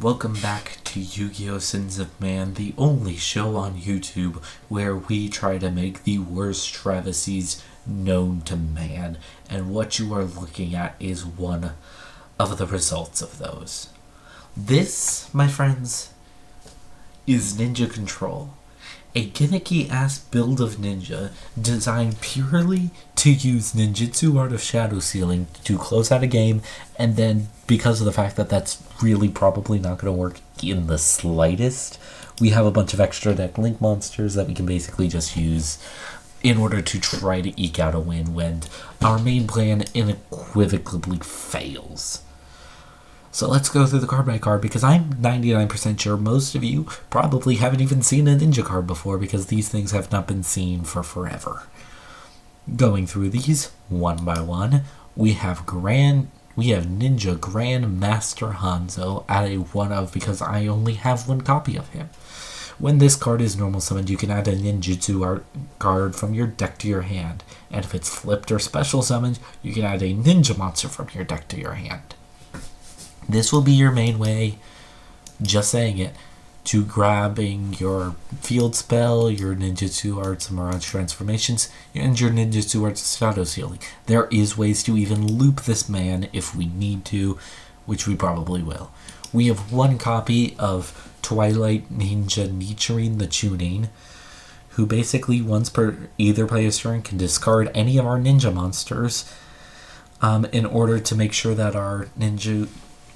welcome back to Yu-Gi-Oh! Sins of Man, the only show on YouTube where we try to make the worst travesties known to man, and what you are looking at is one of the results of those. This, my friends, is Ninja Control, a gimmicky-ass build of Ninja designed purely to use ninjutsu art of shadow sealing to close out a game, and then because of the fact that that's really probably not going to work in the slightest, we have a bunch of extra deck link monsters that we can basically just use in order to try to eke out a win when our main plan unequivocally fails. So let's go through the card by card, because I'm 99% sure most of you probably haven't even seen a ninja card before, because these things have not been seen for forever. Going through these one by one, we have Ninja Grand Master Hanzo at a 1 of, because I only have one copy of him. When this card is normal summoned, you can add a ninjutsu art card from your deck to your hand, and if it's flipped or special summoned, you can add a ninja monster from your deck to your hand. This will be your main way, just saying it, to grabbing your field spell, your ninjutsu arts and mirage transformations, and your ninjutsu arts shadow sealing. There is ways to even loop this man if we need to, which we probably will. We have one copy of Twilight Ninja Nichirin the Chunin, who basically once per either player's turn can discard any of our ninja monsters in order to make sure that our ninja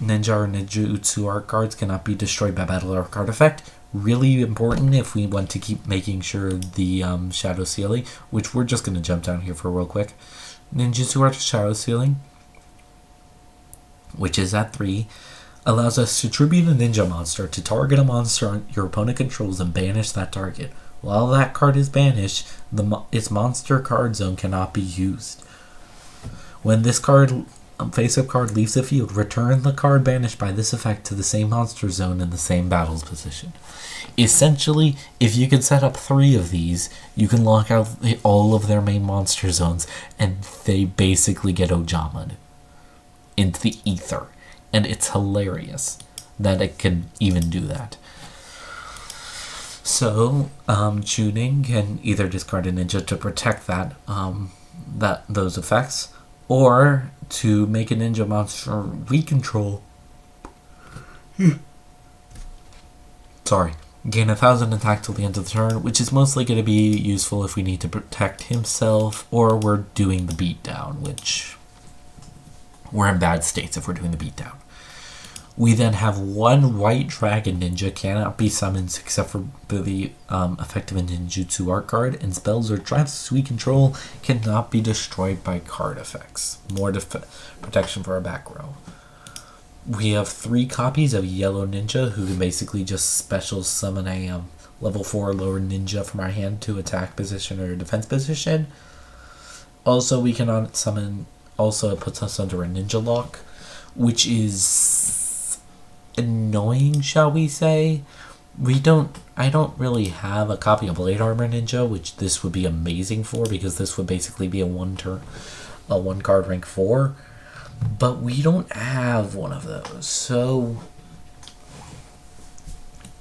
or ninjutsu art cards cannot be destroyed by battle or card effect. Really important if we want to keep making sure the shadow sealing, which we're just going to jump down here for real quick. Ninjutsu art shadow sealing, which is at 3, allows us to tribute a ninja monster to target a monster your opponent controls and banish that target. While that card is banished, its monster card zone cannot be used. When this card face-up card leaves the field, return the card banished by this effect to the same monster zone in the same battle's position. Essentially, if you can set up 3 of these, you can lock out all of their main monster zones, and they basically get Ojama'd into the ether. And it's hilarious that it can even do that. So, Chunin can either discard a ninja to protect those effects, or to make a ninja monster we control. Gain 1,000 attack till the end of the turn, which is mostly going to be useful if we need to protect himself or we're doing the beatdown, which we're in bad states if we're doing the beatdown. We then have one white dragon ninja, cannot be summoned except for the effect of a ninjutsu art card, and spells or traps we control cannot be destroyed by card effects. More protection for our back row. We have 3 copies of Yellow Ninja, who can basically just special summon a level 4 lower ninja from our hand to attack position or defense position. Also, we can summon. Also, it puts us under a ninja lock, which is annoying, shall we say. I don't really have a copy of Blade Armor Ninja, which this would be amazing for, because this would basically be a one card rank 4, but we don't have one of those, so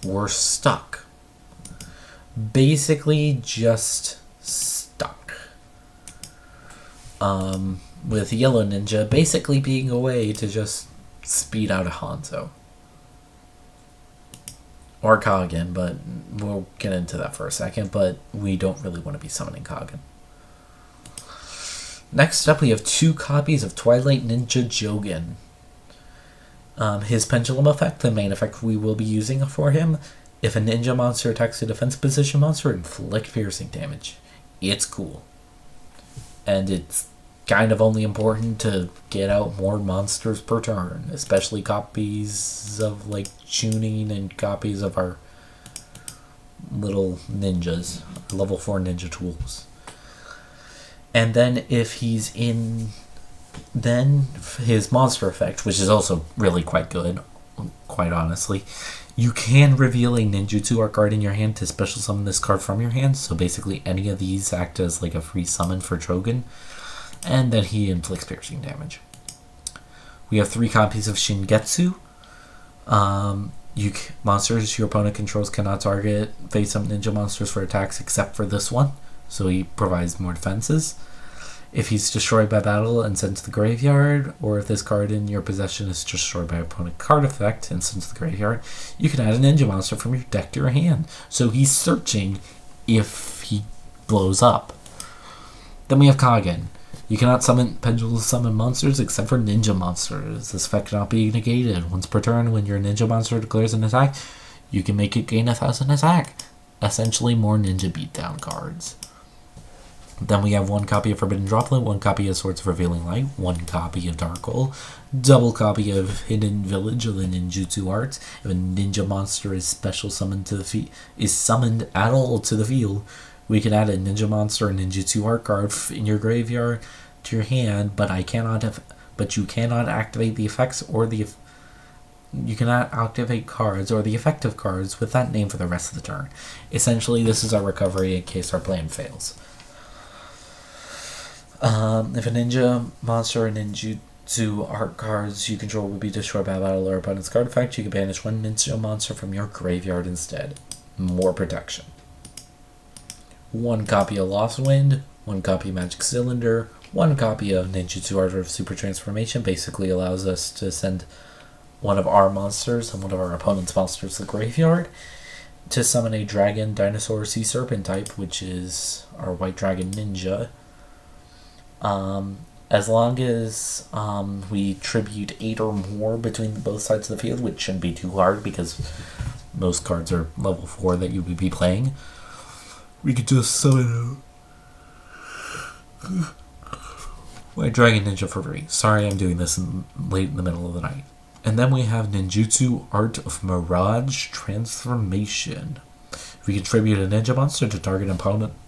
we're stuck. Basically just stuck. With Yellow Ninja basically being a way to just speed out a Hanzo. Or Kagen, but we'll get into that for a second, but we don't really want to be summoning Kagen. Next up, we have 2 copies of Twilight Ninja Jogen. His pendulum effect, the main effect we will be using for him. If a ninja monster attacks a defense position monster, inflict piercing damage. It's cool. And it's kind of only important to get out more monsters per turn, especially copies of like Chunin and copies of our little ninjas, level 4 ninja tools. And then if he's in, then his monster effect, which is also really quite good, quite honestly, you can reveal a ninjutsu art card in your hand to special summon this card from your hand. So basically any of these act as like a free summon for Trogan, and then he inflicts piercing damage. We have 3 copies of Shingetsu, Monsters your opponent controls cannot target face-up ninja monsters for attacks except for this one, so he provides more defenses. If he's destroyed by battle and sent to the graveyard, or if this card in your possession is destroyed by opponent card effect and sent to the graveyard, you can add a ninja monster from your deck to your hand. So he's searching if he blows up. Then we have Kagen. You cannot summon monsters except for ninja monsters. This effect cannot be negated. Once per turn, when your ninja monster declares an attack, you can make it gain 1,000 attack. Essentially more ninja beatdown cards. Then we have 1 copy of Forbidden Droplet, 1 copy of Swords of Revealing Light, 1 copy of Dark Hole, double copy of Hidden Village of the Ninjutsu Arts. If a ninja monster is summoned at all to the field, we can add a ninja monster and ninjutsu art card in your graveyard to your hand, but you cannot activate the effects you cannot activate cards or the effective cards with that name for the rest of the turn. Essentially, this is our recovery in case our plan fails. If a ninja monster and ninjutsu art cards you control will be destroyed by battle or opponent's card effect, you can banish 1 ninja monster from your graveyard instead. More protection. 1 copy of Lost Wind, 1 copy of Magic Cylinder, 1 copy of Ninjutsu Art of Super Transformation. Basically allows us to send one of our monsters and one of our opponent's monsters to the graveyard to summon a dragon, dinosaur, sea serpent type, which is our white dragon ninja. As long as we tribute 8 or more between both sides of the field, which shouldn't be too hard because most cards are level 4 that you would be playing, we could just summon a white dragon ninja for free. Sorry I'm doing this late in the middle of the night. And then we have Ninjutsu Art of Mirage Transformation. We contribute a ninja monster to target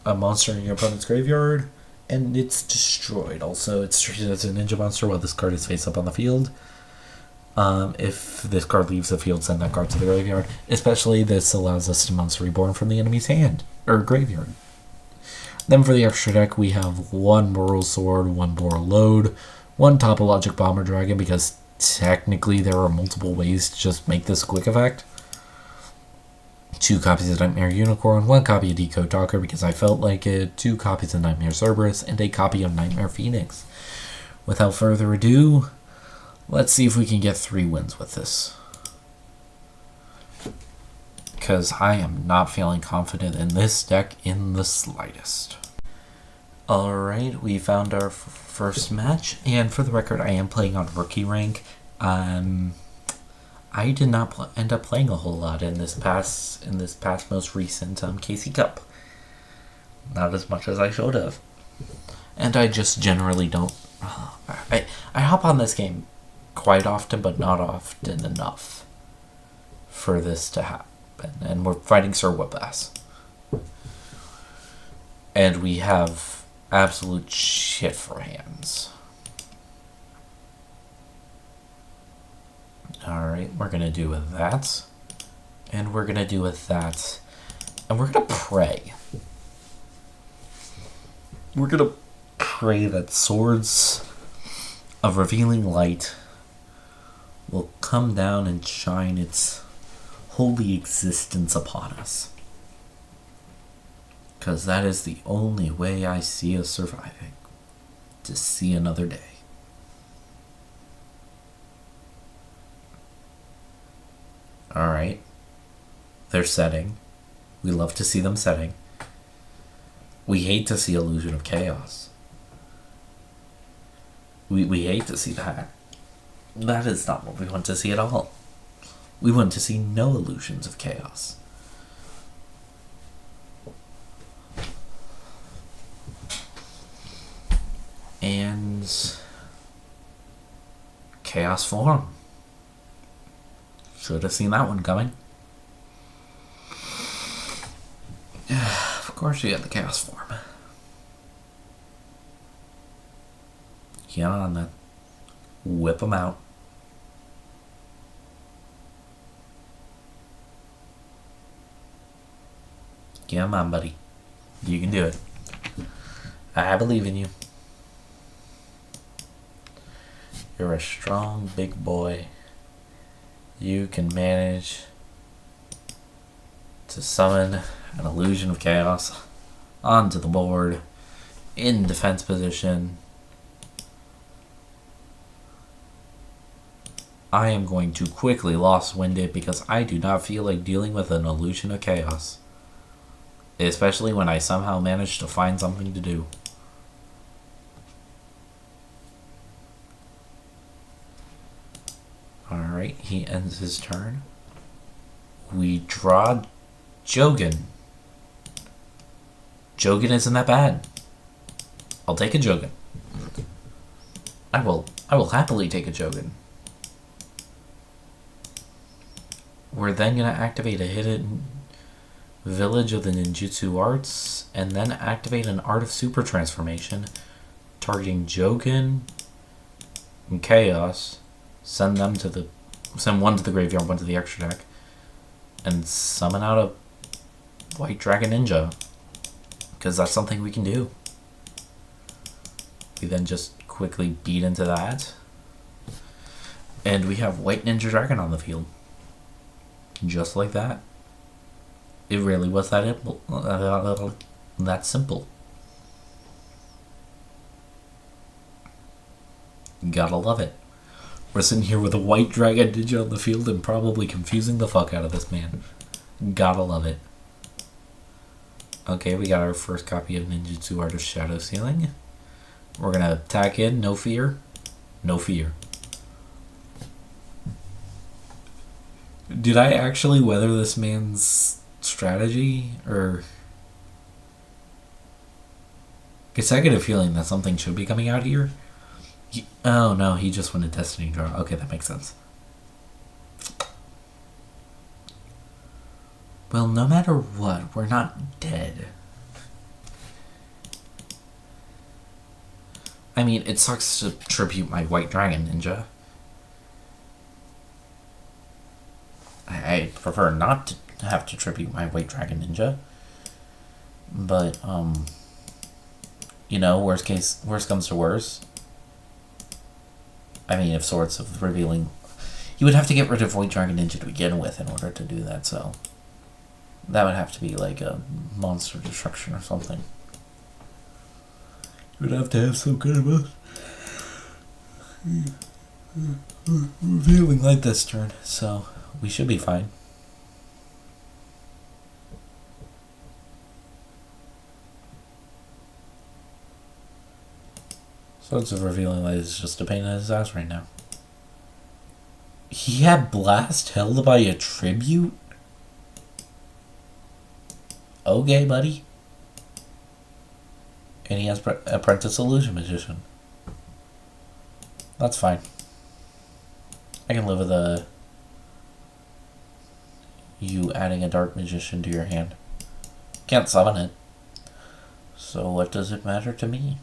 a monster in your opponent's graveyard, and it's destroyed. Also, it's treated as a ninja monster while this card is face up on the field. If this card leaves the field, send that card to the graveyard. Especially, this allows us to Monster Reborn from the enemy's hand, or graveyard. Then for the extra deck, we have 1 Moral Sword, 1 Boral Load, 1 Topologic Bomber Dragon, because technically there are multiple ways to just make this quick effect. 2 copies of Nightmare Unicorn, 1 copy of Decode Talker because I felt like it, 2 copies of Nightmare Cerberus, and a copy of Nightmare Phoenix. Without further ado, let's see if we can get 3 wins with this. Because I am not feeling confident in this deck in the slightest. Alright, we found our first match, and for the record, I am playing on rookie rank. I did not end up playing a whole lot in this past most recent KC Cup. Not as much as I should have. And I just generally don't... I hop on this game quite often, but not often enough for this to happen. And we're fighting Sir Whiplass. And we have absolute shit for hands. Alright, we're going to do with that. And we're going to do with that. And we're going to pray. We're going to pray that Swords of Revealing Light will come down and shine its holy existence upon us. Because that is the only way I see us surviving. To see another day. Alright. They're setting. We love to see them setting. We hate to see Illusion of Chaos. We hate to see that. That is not what we want to see at all. We want to see no Illusions of Chaos. And Chaos Form. Should have seen that one coming. Of course you had the Chaos Form. Get on that. Whip them out. Come on, buddy. You can do it. I believe in you. You're a strong, big boy. You can manage to summon an illusion of chaos onto the board in defense position. I am going to quickly Lost Wind it because I do not feel like dealing with an illusion of chaos. Especially when I somehow manage to find something to do. Alright, he ends his turn. We draw Jogan. Jogan isn't that bad. I'll take a Jogan. I will happily take a Jogan. We're then going to activate a hidden village of the ninjutsu arts, and then activate an art of super transformation, targeting Jogan and Chaos. Send one to the graveyard, one to the extra deck, and summon out a White Dragon Ninja, because that's something we can do. We then just quickly beat into that, and we have White Ninja Dragon on the field. Just like that. It really was that simple. Gotta love it. We're sitting here with a White Dragon Ninja on the field and probably confusing the fuck out of this man. Gotta love it. Okay, we got our first copy of Ninjutsu Art of Shadow Sealing. We're gonna attack in, no fear. No fear. Did I actually weather this man's strategy, or... Guess I get a feeling that something should be coming out here. Oh no, he just went a Destiny draw. Okay, that makes sense. Well, no matter what, we're not dead. I mean, it sucks to tribute my White Dragon Ninja. I prefer not to have to tribute my White Dragon Ninja. But, you know, worst comes to worst. I mean, if Swords of Revealing... You would have to get rid of White Dragon Ninja to begin with in order to do that, so... That would have to be like a monster destruction or something. You would have to have some kind of a... Revealing like this turn, so... We should be fine. Swords of Revealing Light is just a pain in his ass right now. He had Blast held by a tribute? Okay, buddy. And he has Apprentice Illusion Magician. That's fine. I can live with you adding a Dark Magician to your hand. Can't summon it. So what does it matter to me?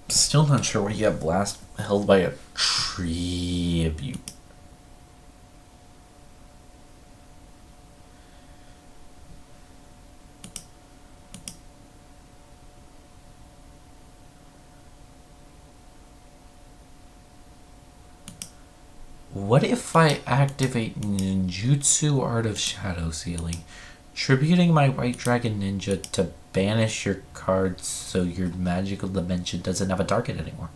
Still not sure why you have Blast held by a tribute. What if I activate Ninjutsu Art of Shadow Sealing, tributing my White Dragon Ninja to banish your cards so your magical dimension doesn't have a target anymore?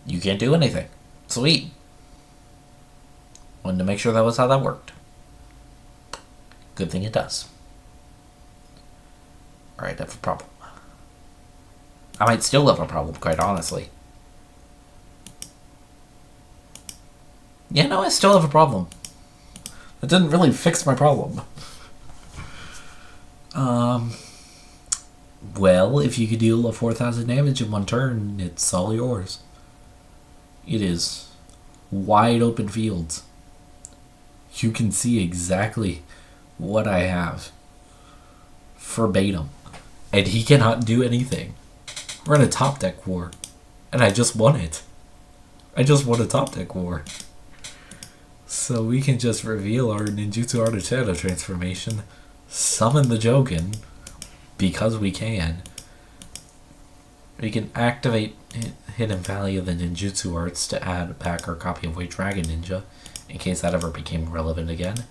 You can't do anything. Sweet. Wanted to make sure that was how that worked. Good thing it does. Alright, I have a problem. I might still have a problem, quite honestly. Yeah, no, I still have a problem. That didn't really fix my problem. Well, if you could deal a 4,000 damage in one turn, it's all yours. It is wide open fields. You can see exactly what I have. Verbatim. And he cannot do anything. We're in a top deck war. And I just won it. I just won a top deck war. So we can just reveal our Ninjutsu Art of Shadow transformation, summon the Jogan, because we can, We can activate Hidden Valley of the Ninjutsu Arts to add back our copy of White Dragon Ninja, in case that ever became relevant again.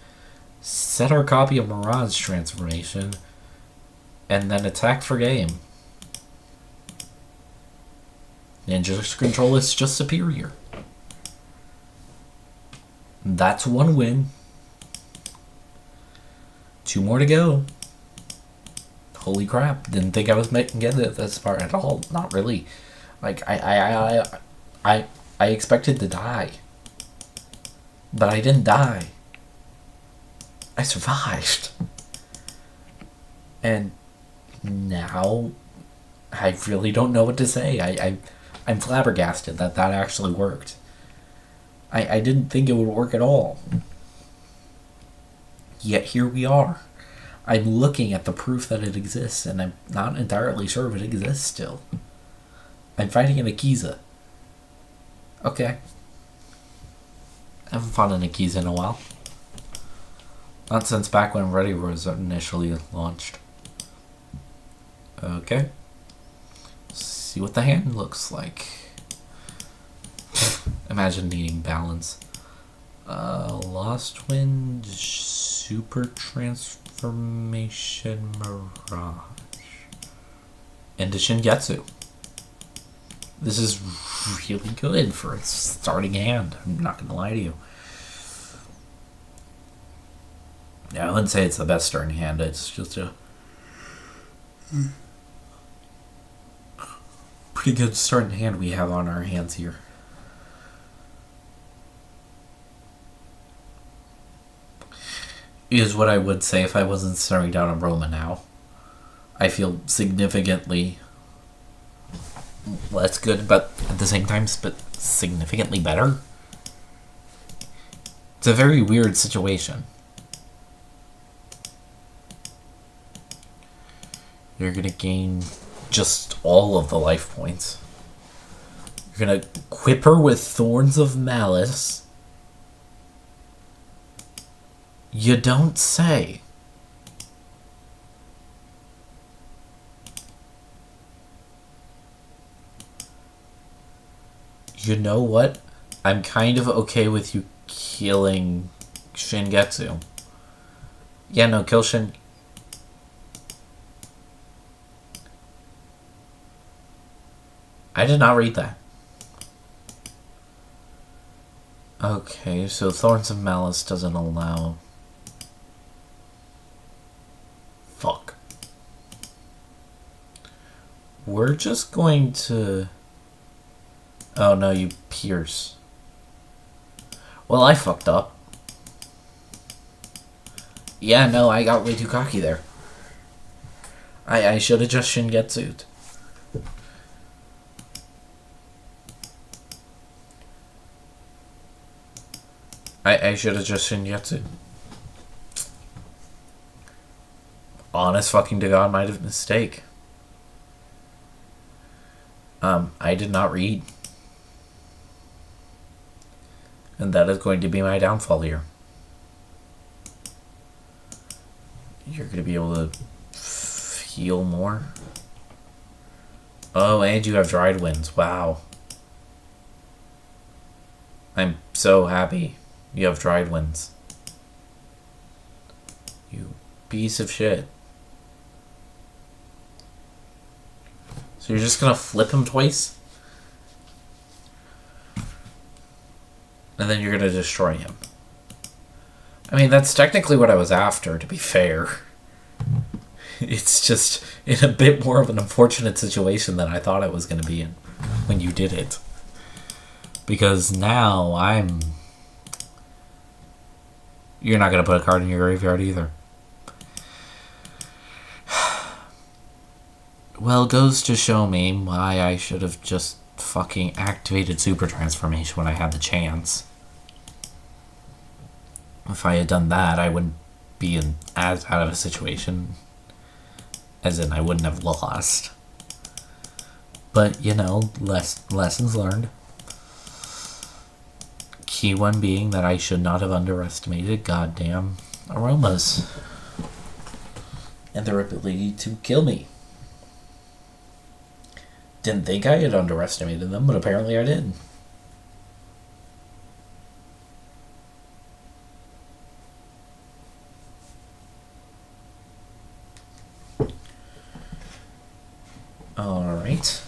Set our copy of Mirage Transformation, and then attack for game. Ninja's control is just superior. That's one win. 2 more to go. Holy crap! Didn't think I was making it this far at all. Not really. Like I expected to die, but I didn't die. I survived, and now I really don't know what to say. I'm flabbergasted that actually worked. I didn't think it would work at all. Yet here we are. I'm looking at the proof that it exists, and I'm not entirely sure if it exists still. I'm fighting an Akiza. Okay. I haven't fought an Akiza in a while. Not since back when Ready was initially launched. Okay. See what the hand looks like. Imagine needing balance. Lost Wind, Super Transformation Mirage. And to Shingetsu. This is really good for a starting hand. I'm not going to lie to you. Yeah, I wouldn't say it's the best starting hand. It's just a pretty good starting hand we have on our hands here. Is what I would say if I wasn't staring down a Roma now. I feel significantly less good, but at the same time, but significantly better. It's a very weird situation. You're gonna gain just all of the life points. You're gonna equip her with Thorns of Malice. You don't say. You know what? I'm kind of okay with you killing Shingetsu. Yeah, no, kill Shin... I did not read that. Okay, so Thorns of Malice doesn't allow... Fuck. We're just going to... Oh no, you pierce. Well, I fucked up. Yeah, no, I got way too cocky there. I should have just Shingetsu'd. I should have just Shingetsu'd. Honest fucking to God, might have been a mistake. I did not read. And that is going to be my downfall here. You're going to be able to heal more. Oh, and you have Dried Winds. Wow. I'm so happy you have Dried Winds. You piece of shit. So you're just going to flip him twice? And then you're going to destroy him. I mean, that's technically what I was after, to be fair. It's just in a bit more of an unfortunate situation than I thought it was going to be in when you did it. Because now I'm... You're not going to put a card in your graveyard either. Well, it goes to show me why I should have just fucking activated Super Transformation when I had the chance. If I had done that, I wouldn't be in as bad of a situation. As in, I wouldn't have lost. But, you know, lessons learned. Key one being that I should not have underestimated goddamn aromas. And their ability to kill me. didn't think I had underestimated them, but apparently I did. Alright.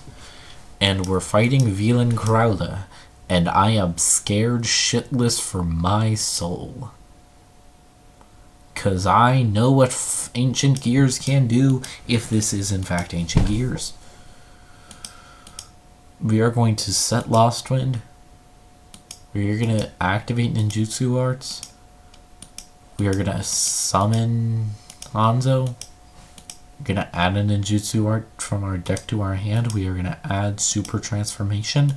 And we're fighting Villain Crowler, and I am scared shitless for my soul. 'Cause I know what Ancient Gears can do if this is in fact Ancient Gears. We are going to set Lost Wind. We are going to activate Ninjutsu Arts. We are going to summon Hanzo. We're going to add a Ninjutsu Art from our deck to our hand. We are going to add Super Transformation.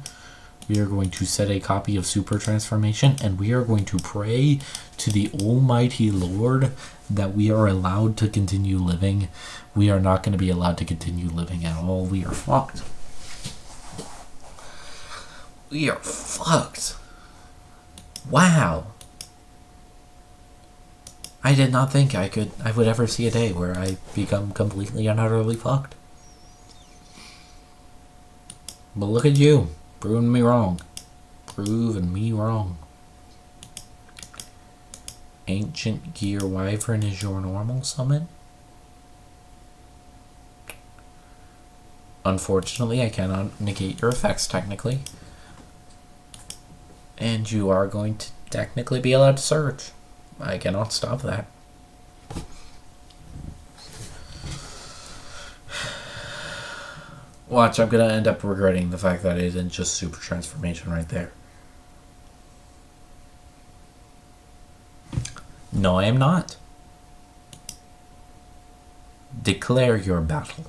We are going to set a copy of Super Transformation, and we are going to pray to the Almighty Lord that we are allowed to continue living. We are not going to be allowed to continue living at all. We are fucked. We are fucked. Wow. I did not think I would ever see a day where I become completely and utterly fucked. But look at you. Proving me wrong. Proving me wrong. Ancient Gear Wyvern is your normal summon? Unfortunately, I cannot negate your effects technically. And you are going to technically be allowed to search. I cannot stop that. Watch, I'm going to end up regretting the fact that it isn't just Super Transformation right there. No, I am not. Declare your battle.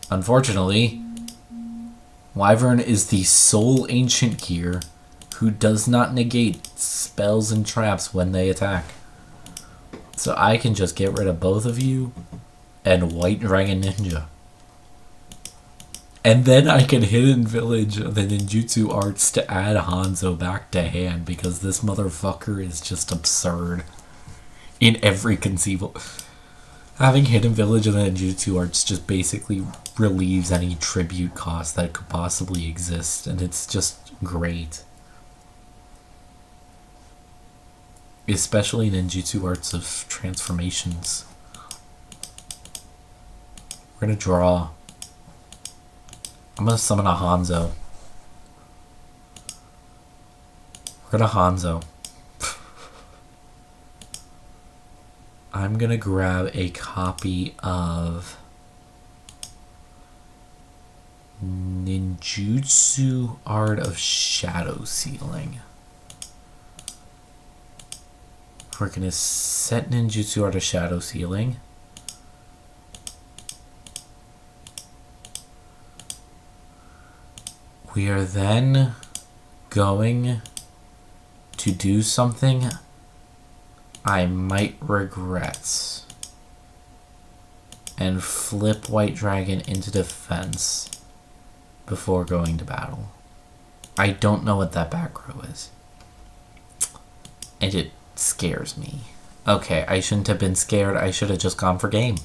Unfortunately, Wyvern is the sole Ancient Gear who does not negate spells and traps when they attack. So I can just get rid of both of you and White Dragon Ninja. And then I can Hidden Village the Ninjutsu Arts to add Hanzo back to hand because this motherfucker is just absurd in every conceivable... Having Hidden Village and the Ninjutsu Arts just basically relieves any tribute cost that could possibly exist, and it's just great. Especially Ninjutsu Arts of Transformations. We're gonna draw. I'm gonna summon a Hanzo. We're gonna Hanzo. I'm gonna grab a copy of Ninjutsu Art of Shadow Sealing. We're gonna set Ninjutsu Art of Shadow Sealing. We are then going to do something I might regret and flip White Dragon into defense before going to battle. I don't know what that back row is. And it scares me. Okay, I shouldn't have been scared. I should have just gone for game.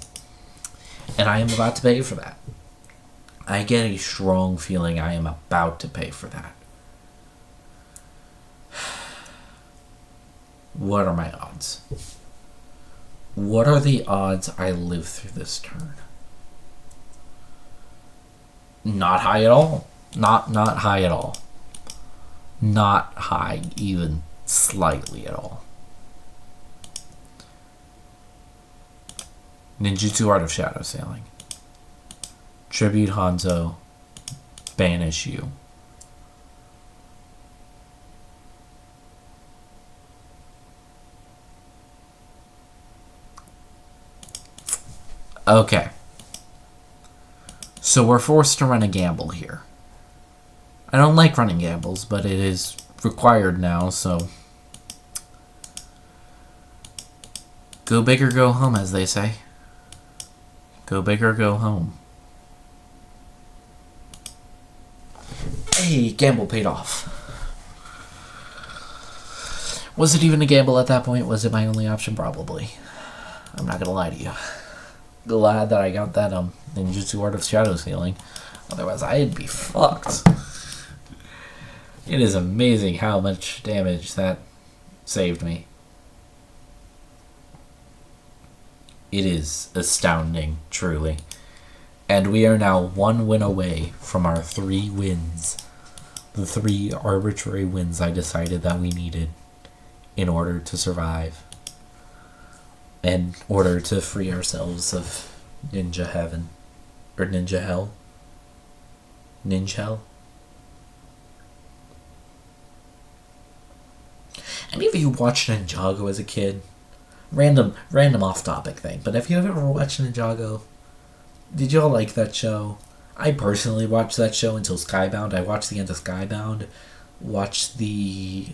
And I am about to pay for that. I get a strong feeling I am about to pay for that. What are my odds? What are the odds I live through this turn? Not high at all. Not high at all. Not high even slightly at all. Ninjutsu Art of Shadow Sailing. Tribute Hanzo. Banish you. Okay. So we're forced to run a gamble here. I don't like running gambles, but it is required now, so... Go big or go home, as they say. Go big or go home. Hey, gamble paid off. Was it even a gamble at that point? Was it my only option? Probably. I'm not gonna lie to you. glad that I got that ninjutsu art of shadow healing. Otherwise, I'd be fucked. It is amazing how much damage that saved me. It is astounding, truly. And we are now 1 win away from our 3 wins. The 3 arbitrary wins I decided that we needed in order to survive. In order to free ourselves of Ninja Heaven. Or Ninja Hell. Ninja Hell. Any of you watched Ninjago as a kid? Random off-topic thing, but have you ever watched Ninjago? Did y'all like that show? I personally watched that show until Skybound. I watched the end of Skybound, watched the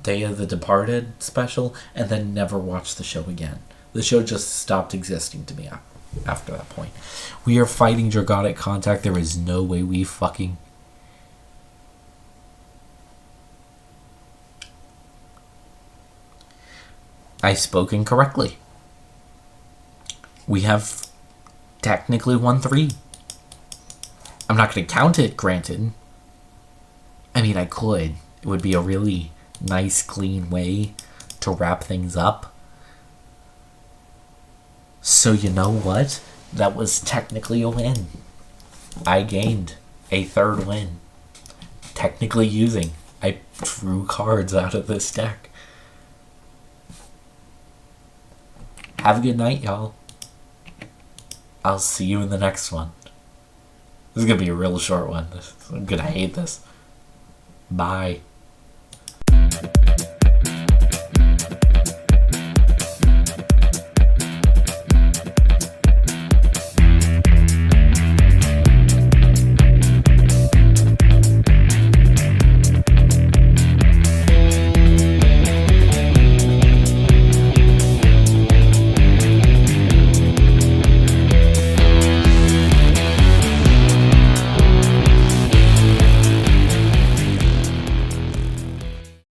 Day of the Departed special, and then never watched the show again. The show just stopped existing to me after that point. We are fighting Dragonic Contact. There is no way we fucking... I spoke incorrectly. We have technically won 3. I'm not going to count it, granted. I mean, I could. It would be a really nice, clean way to wrap things up. So you know what? That was technically a win. I gained a 3rd win. Technically using. I drew cards out of this deck. Have a good night, y'all. I'll see you in the next one. This is going to be a real short one. I'm going to hate this. Bye.